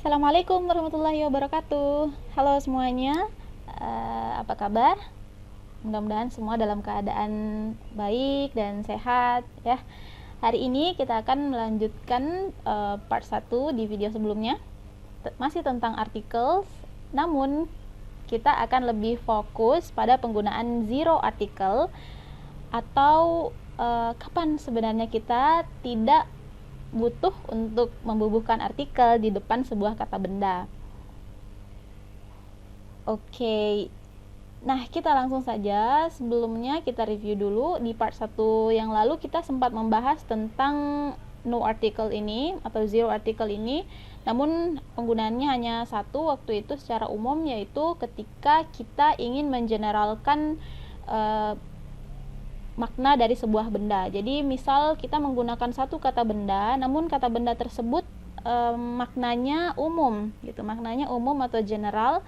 Assalamualaikum warahmatullahi wabarakatuh. Halo semuanya, apa kabar? Mudah-mudahan semua dalam keadaan baik dan sehat ya. Hari ini kita akan melanjutkan part 1 di video sebelumnya, masih tentang articles, namun kita akan lebih fokus pada penggunaan zero article atau kapan sebenarnya kita tidak butuh untuk membubuhkan artikel di depan sebuah kata benda. Oke. Nah, kita langsung saja. Sebelumnya kita review dulu. Di part 1 yang lalu kita sempat membahas tentang no article ini atau zero article ini. Namun penggunaannya hanya satu waktu itu secara umum, yaitu ketika kita ingin mengeneralkan makna dari sebuah benda. Jadi misal kita menggunakan satu kata benda, namun kata benda tersebut maknanya umum gitu, maknanya umum atau general,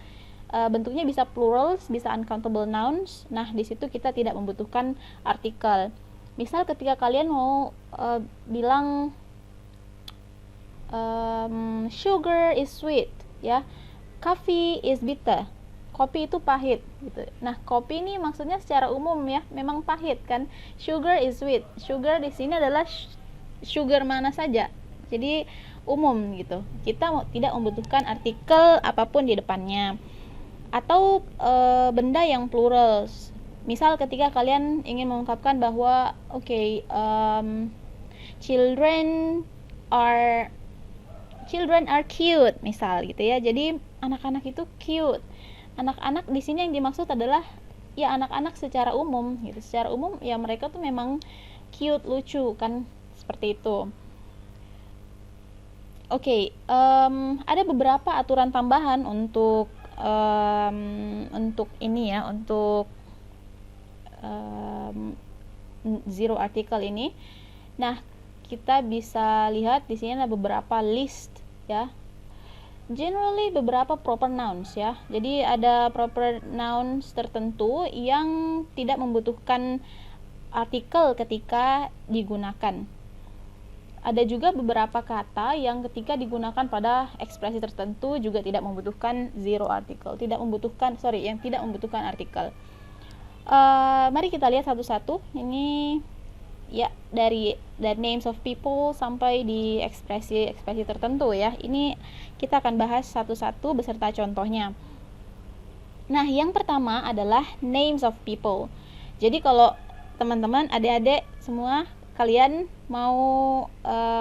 bentuknya bisa plurals, bisa uncountable nouns. Nah, di situ kita tidak membutuhkan artikel. Misal ketika kalian mau bilang sugar is sweet ya, coffee is bitter, kopi itu pahit gitu. Nah, kopi ini maksudnya secara umum ya, memang pahit kan. Sugar is sweet. Sugar di sini adalah sugar mana saja. Jadi umum gitu. Kita tidak membutuhkan artikel apapun di depannya. Atau benda yang plural. Misal ketika kalian ingin mengungkapkan bahwa children are cute misal gitu ya. Jadi anak-anak itu cute. Anak-anak di sini yang dimaksud adalah ya anak-anak secara umum gitu. Secara umum ya mereka tuh memang cute, lucu kan, seperti itu. Ada beberapa aturan tambahan untuk ini ya, untuk zero article ini. Nah, kita bisa lihat di sini ada beberapa list ya. Generally beberapa proper nouns ya. Jadi ada proper nouns tertentu yang tidak membutuhkan artikel ketika digunakan. Ada juga beberapa kata yang ketika digunakan pada ekspresi tertentu juga tidak membutuhkan zero article, yang tidak membutuhkan artikel. Mari kita lihat satu-satu. Ini ya dari names of people sampai di ekspresi tertentu ya. Ini kita akan bahas satu-satu beserta contohnya. Nah, yang pertama adalah names of people. Jadi kalau teman-teman, adik-adik semua, kalian mau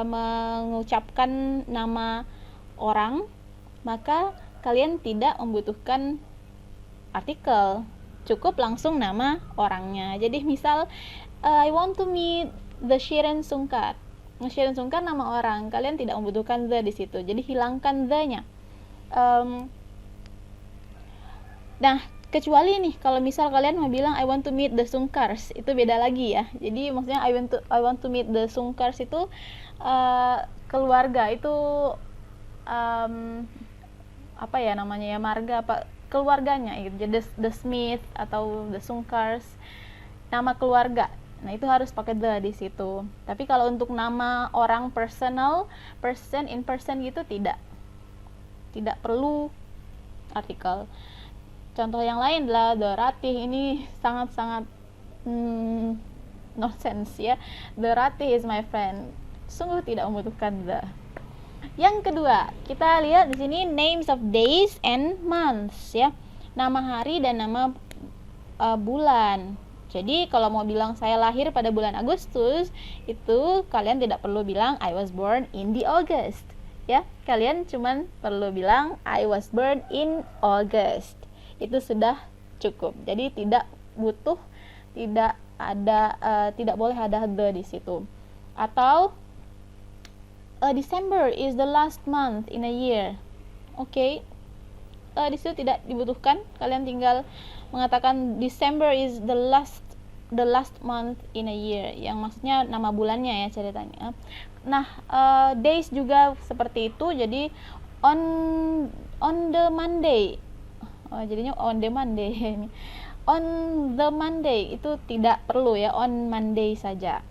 mengucapkan nama orang, maka kalian tidak membutuhkan artikel, cukup langsung nama orangnya. Jadi misal I want to meet the Shiren Sungkar. Shiren Sungkar nama orang, kalian tidak membutuhkan the di situ. Jadi hilangkan the-nya. Nah, kecuali nih kalau misal kalian mau bilang I want to meet the Sungkars, itu beda lagi ya. Jadi maksudnya I want to meet the Sungkars itu keluarga, itu apa ya namanya ya, marga apa keluarganya gitu. Jadi the Smith atau the Sungkars, nama keluarga. Nah, itu harus pakai the di situ. Tapi kalau untuk nama orang person in person gitu tidak perlu artikel. Contoh yang lain adalah the Ratih. Ini sangat-sangat nonsense ya. The Ratih is my friend. Sungguh tidak membutuhkan the. Yang kedua, kita lihat di sini names of days and months ya. Nama hari dan nama bulan. Jadi kalau mau bilang saya lahir pada bulan Agustus, itu kalian tidak perlu bilang I was born in the August ya. Kalian cuman perlu bilang I was born in August. Itu sudah cukup. Jadi tidak boleh ada the di situ. Atau December is the last month in a year. Di situ tidak dibutuhkan. Kalian tinggal mengatakan December is the last month in a year, yang maksudnya nama bulannya ya ceritanya. Nah, days juga seperti itu. Jadi on the Monday, jadinya on the Monday. On the Monday itu tidak perlu ya, on Monday saja.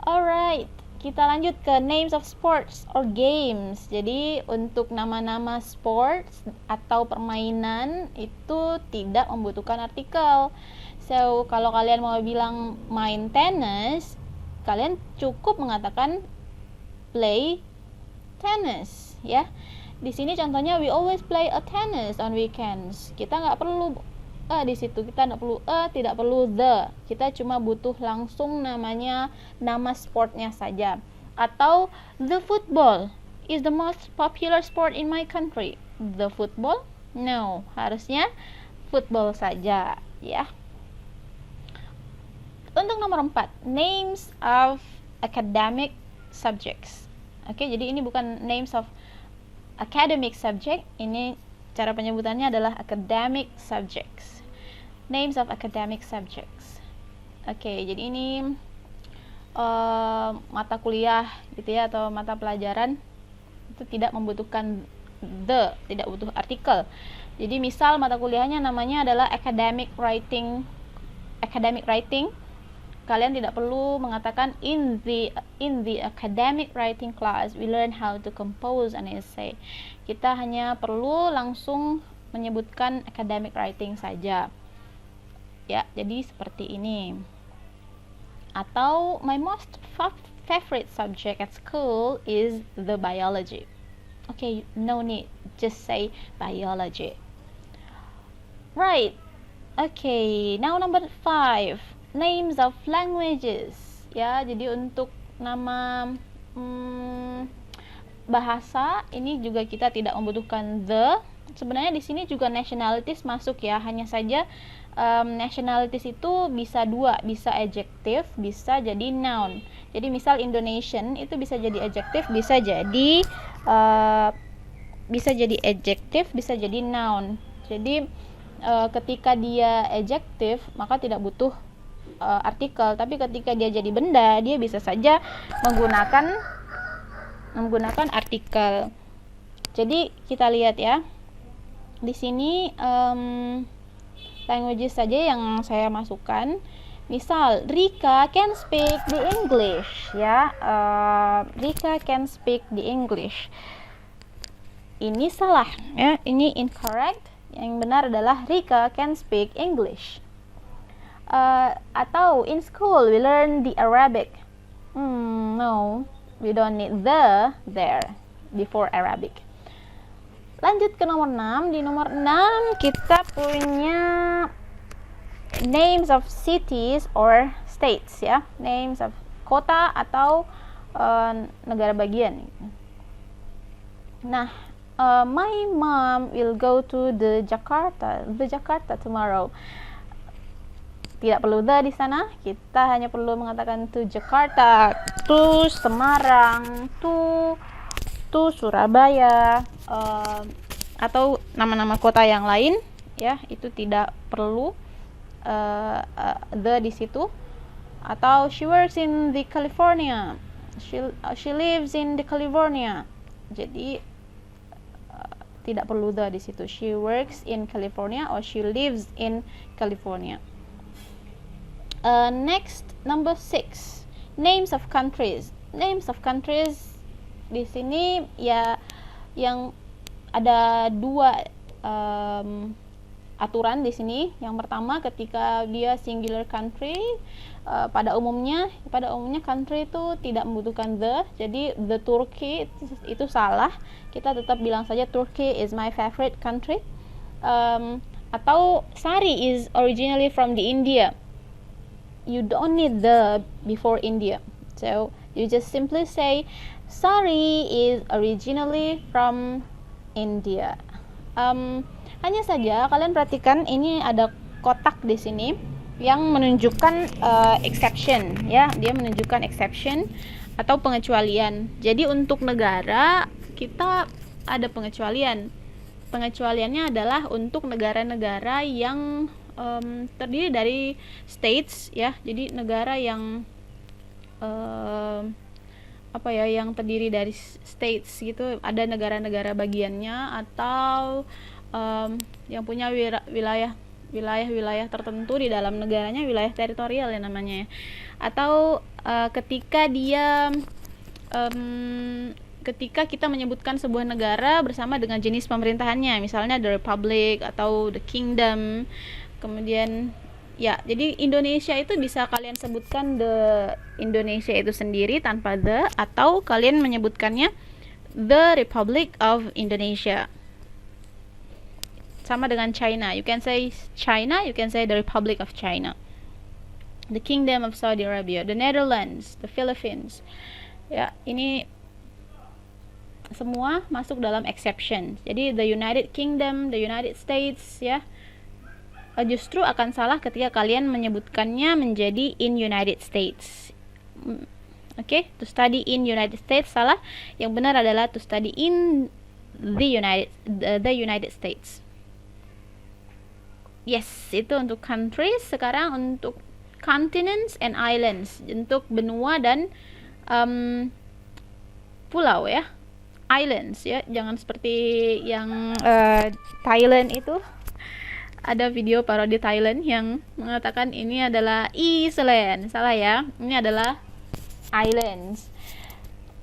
Alright, kita lanjut ke names of sports or games. Jadi untuk nama-nama sports atau permainan itu tidak membutuhkan artikel. So kalau kalian mau bilang main tenis, kalian cukup mengatakan play tennis, ya. Di sini contohnya we always play a tennis on weekends. Kita nggak perlu di situ, kita nggak perlu tidak perlu the. Kita cuma butuh langsung namanya, nama sportnya saja. Atau the football is the most popular sport in my country. The football? No, harusnya football saja, ya. Untuk nomor 4, names of academic subjects. Oke, jadi ini bukan names of academic subject, ini cara penyebutannya adalah academic subjects. Names of academic subjects. Oke, jadi ini mata kuliah gitu ya, atau mata pelajaran itu tidak membutuhkan the, tidak butuh artikel. Jadi misal mata kuliahnya namanya adalah academic writing. Kalian tidak perlu mengatakan in the academic writing class we learn how to compose an essay. Kita hanya perlu langsung menyebutkan academic writing saja. Ya, jadi seperti ini. Atau my most favorite subject at school is the biology. Okay, no need, just say biology. Right. Okay, now number 5. Names of languages, ya. Jadi untuk nama bahasa ini juga kita tidak membutuhkan the. Sebenarnya di sini juga nationalities masuk, ya. Hanya saja nationalities itu bisa dua, bisa adjective, bisa jadi noun. Jadi misal Indonesian itu bisa jadi adjective, bisa jadi adjective, bisa jadi noun. Jadi ketika dia adjective maka tidak butuh artikel, tapi ketika dia jadi benda, dia bisa saja menggunakan artikel. Jadi kita lihat ya, di sini languages saja yang saya masukkan. Misal Rika can speak the English, ya. Rika can speak the English. Ini salah, ya. Ini incorrect. Yang benar adalah Rika can speak English. Atau in school we learn the Arabic. No, we don't need the there before Arabic. Lanjut ke nomor 6. Di nomor 6 kita punya names of cities or states, ya. Names of kota atau negara bagian. Nah, my mom will go to the Jakarta tomorrow. Tidak perlu the di sana, kita hanya perlu mengatakan to Jakarta, to Semarang, to Surabaya, atau nama-nama kota yang lain, ya. Itu tidak perlu the di situ. Atau she works in the California, she lives in the California. Jadi tidak perlu the di situ. She works in California or she lives in California. Next, number 6, names of countries. Names of countries di sini, ya, yang ada dua aturan di sini. Yang pertama, ketika dia singular country, pada umumnya country itu tidak membutuhkan the. Jadi the Turkey itu salah. Kita tetap bilang saja Turkey is my favorite country. Atau Sari is originally from the India. You don't need the before India. So you just simply say Sari is originally from India. Hanya saja kalian perhatikan ini ada kotak di sini yang menunjukkan exception, ya. Dia menunjukkan exception atau pengecualian. Jadi untuk negara kita ada pengecualian. Pengecualiannya adalah untuk negara-negara yang terdiri dari states, ya. Jadi negara yang yang terdiri dari states gitu, ada negara-negara bagiannya, atau yang punya wilayah tertentu di dalam negaranya, wilayah teritorial ya namanya. Atau ketika dia ketika kita menyebutkan sebuah negara bersama dengan jenis pemerintahannya, misalnya the republic atau the kingdom. Kemudian ya, jadi Indonesia itu bisa kalian sebutkan the Indonesia itu sendiri tanpa the, atau kalian menyebutkannya the Republic of Indonesia. Sama dengan China, you can say China, you can say the Republic of China. The Kingdom of Saudi Arabia, the Netherlands, the Philippines. Ya, ini semua masuk dalam exception. Jadi the United Kingdom, the United States, ya, justru akan salah ketika kalian menyebutkannya menjadi in United States. Oke, to study in United States salah. Yang benar adalah to study in the United States. Yes, itu untuk countries. Sekarang untuk continents and islands, untuk benua dan pulau, ya. Islands, ya, jangan seperti yang Thailand itu. Ada video parodi Thailand yang mengatakan ini adalah Island. Salah, ya, ini adalah islands.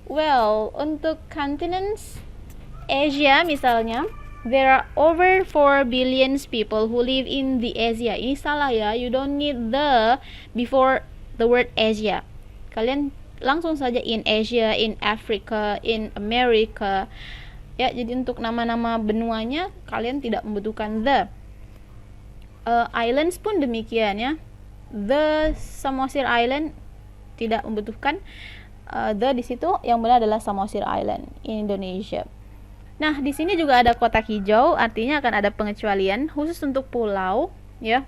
Well, untuk continents, Asia misalnya, there are over 4 billion people who live in the Asia. Ini salah, ya, you don't need the before the word Asia. Kalian langsung saja in Asia, in Africa, in America, ya. Jadi untuk nama-nama benuanya kalian tidak membutuhkan the. Islands pun demikian, ya. The Samosir Island tidak membutuhkan the di situ. Yang benar adalah Samosir Island in Indonesia. Nah, di sini juga ada kotak hijau, artinya akan ada pengecualian khusus untuk pulau, ya.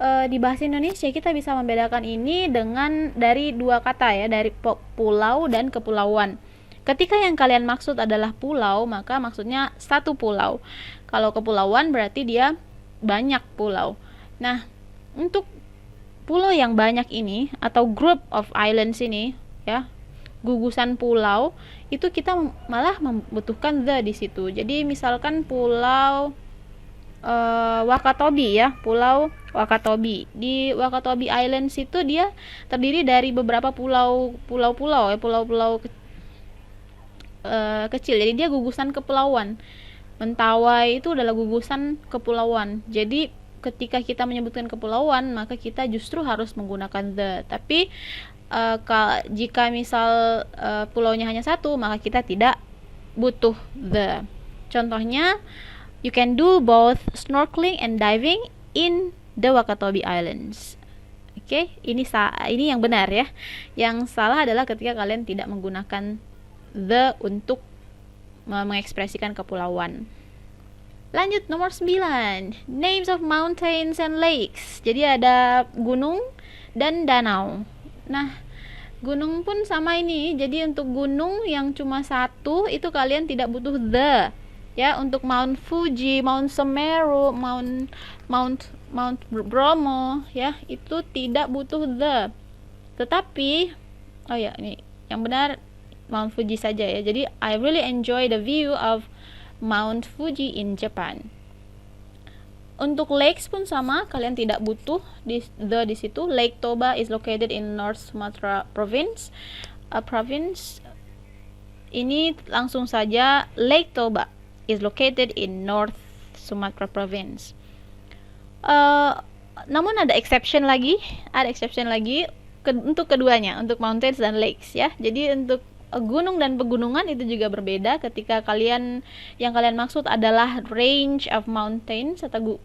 Di bahasa Indonesia kita bisa membedakan ini dengan dari dua kata, ya, dari pulau dan kepulauan. Ketika yang kalian maksud adalah pulau, maka maksudnya satu pulau. Kalau kepulauan berarti dia banyak pulau. Nah, untuk pulau yang banyak ini atau group of islands ini, ya, gugusan pulau, itu kita malah membutuhkan the di situ. Jadi misalkan pulau Wakatobi, ya, pulau Wakatobi. Di Wakatobi Islands itu dia terdiri dari beberapa pulau-pulau, ya, pulau-pulau kecil. Jadi dia gugusan kepulauan. Mentawai itu adalah gugusan kepulauan. Jadi ketika kita menyebutkan kepulauan, maka kita justru harus menggunakan the. Tapi jika misal pulaunya hanya satu, maka kita tidak butuh the. Contohnya, you can do both snorkeling and diving in the Wakatobi Islands. Oke, ini yang benar, ya. Yang salah adalah ketika kalian tidak menggunakan the untuk mengekspresikan kepulauan. Lanjut nomor 9, names of mountains and lakes. Jadi ada gunung dan danau. Nah, gunung pun sama ini. Jadi untuk gunung yang cuma satu itu kalian tidak butuh the, ya. Untuk Mount Fuji, Mount Semeru, Mount Bromo, ya, itu tidak butuh the. Tetapi ini yang benar Mount Fuji saja, ya. Jadi I really enjoy the view of Mount Fuji in Japan. Untuk lakes pun sama, kalian tidak butuh the di situ. Lake Toba is located in North Sumatra Province. Ini langsung saja Lake Toba is located in North Sumatra Province. Namun ada exception lagi untuk keduanya, untuk mountains dan lakes, ya. Jadi untuk gunung dan pegunungan itu juga berbeda ketika yang kalian maksud adalah range of mountains atau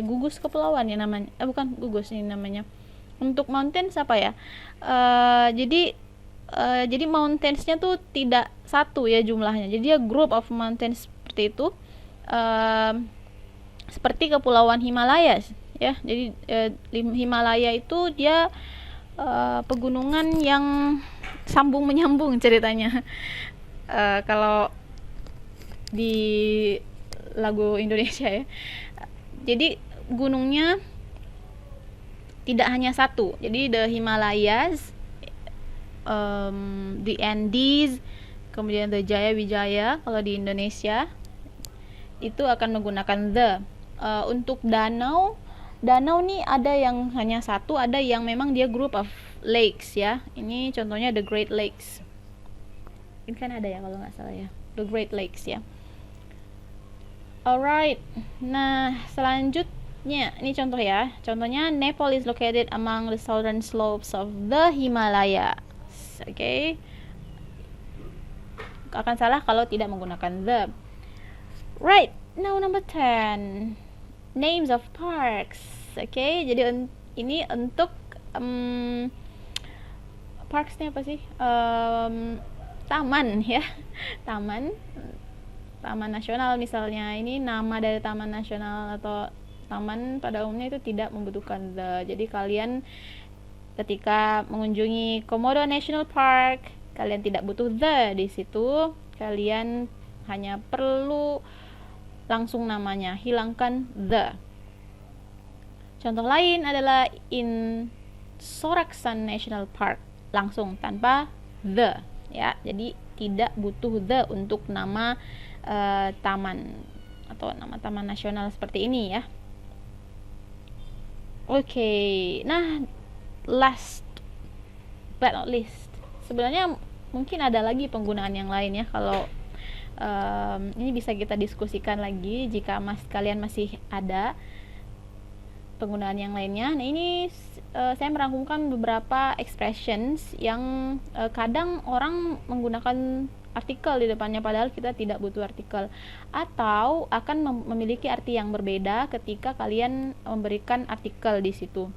gugus kepulauan, ya, namanya. Bukan gugus ini namanya. Untuk mountains apa, ya? Jadi mountains-nya tuh tidak satu, ya, jumlahnya. Jadi dia group of mountains seperti itu. Seperti kepulauan Himalaya, ya. Jadi Himalaya itu dia pegunungan yang sambung menyambung ceritanya. Kalau di lagu Indonesia, ya. Jadi gunungnya tidak hanya satu. Jadi the Himalayas, the Andes, kemudian the Jaya Wijaya kalau di Indonesia itu akan menggunakan the. Untuk danau nih ada yang hanya satu, ada yang memang dia group of lakes, ya. Ini contohnya the Great Lakes. Ini kan ada ya kalau nggak salah ya, the Great Lakes ya. Alright, nah selanjutnya ini contoh ya. Contohnya, Nepal is located among the southern slopes of the Himalayas. Oke. Akan salah kalau tidak menggunakan the. Right, now number 10. Names of parks. Oke, jadi ini untuk parksnya apa sih? Taman ya. Taman nasional misalnya, ini nama dari taman nasional atau taman pada umumnya itu tidak membutuhkan the. Jadi kalian ketika mengunjungi Komodo National Park, kalian tidak butuh the di situ. Kalian hanya perlu langsung namanya, hilangkan the. Contoh lain adalah in Soraksan National Park, langsung tanpa the ya. Jadi tidak butuh the untuk nama taman atau nama taman nasional seperti ini ya. Oke, nah last but not least, sebenarnya mungkin ada lagi penggunaan yang lain ya. Kalau ini bisa kita diskusikan lagi jika kalian masih ada penggunaan yang lainnya. Nah ini saya merangkumkan beberapa expressions yang kadang orang menggunakan artikel di depannya padahal kita tidak butuh artikel, atau akan memiliki arti yang berbeda ketika kalian memberikan artikel di situ.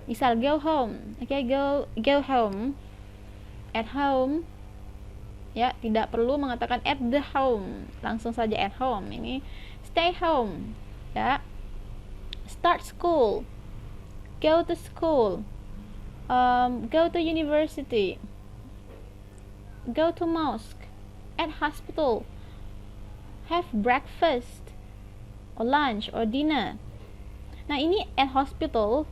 Misal go home, oke, go home, at home ya, tidak perlu mengatakan at the home, langsung saja at home. Ini stay home ya, start school, go to school, go to university, go to mosque, at hospital, have breakfast or lunch or dinner. Nah ini at hospital,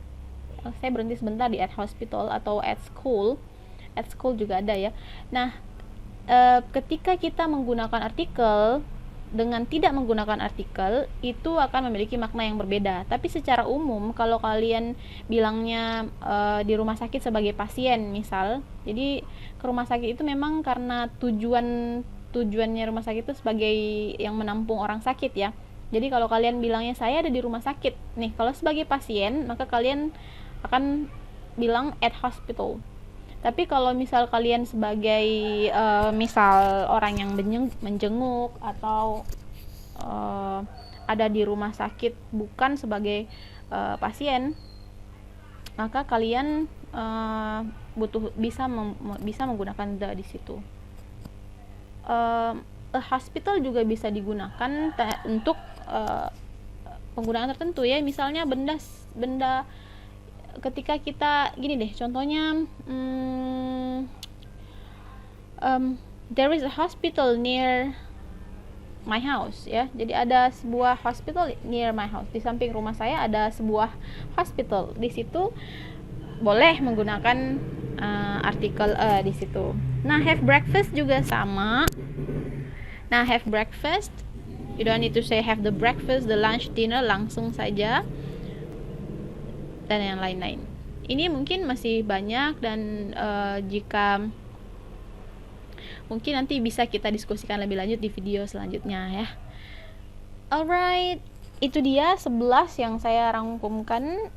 saya berhenti sebentar di at hospital atau at school juga ada ya. Nah ketika kita menggunakan artikel dengan tidak menggunakan artikel, itu akan memiliki makna yang berbeda. Tapi secara umum kalau kalian bilangnya di rumah sakit sebagai pasien misal, jadi ke rumah sakit itu memang karena tujuannya rumah sakit itu sebagai yang menampung orang sakit ya. Jadi kalau kalian bilangnya saya ada di rumah sakit nih, kalau sebagai pasien maka kalian akan bilang at hospital. Tapi kalau misal kalian sebagai misal orang yang menjenguk atau ada di rumah sakit bukan sebagai pasien, maka kalian bisa menggunakan the di situ. A hospital juga bisa digunakan untuk penggunaan tertentu ya. Misalnya benda ketika kita gini deh, contohnya there is a hospital near my house ya. Jadi ada sebuah hospital near my house, di samping rumah saya ada sebuah hospital. Di situ boleh menggunakan artikel di situ. Nah have breakfast juga sama. Nah have breakfast, you don't need to say have the breakfast, the lunch, dinner, langsung saja, dan yang lain-lain. Ini mungkin masih banyak dan jika mungkin nanti bisa kita diskusikan lebih lanjut di video selanjutnya ya. Alright, itu dia 11 yang saya rangkumkan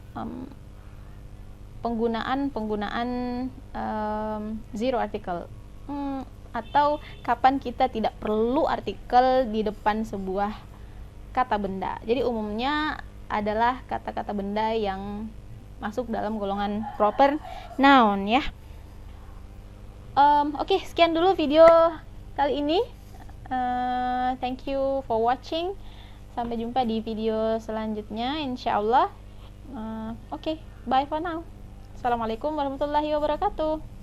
penggunaan zero article atau kapan kita tidak perlu artikel di depan sebuah kata benda. Jadi umumnya adalah kata-kata benda yang masuk dalam golongan proper noun ya. Oke, sekian dulu video kali ini. Thank you for watching. Sampai jumpa di video selanjutnya insyaallah. Oke, bye for now. Assalamualaikum warahmatullahi wabarakatuh.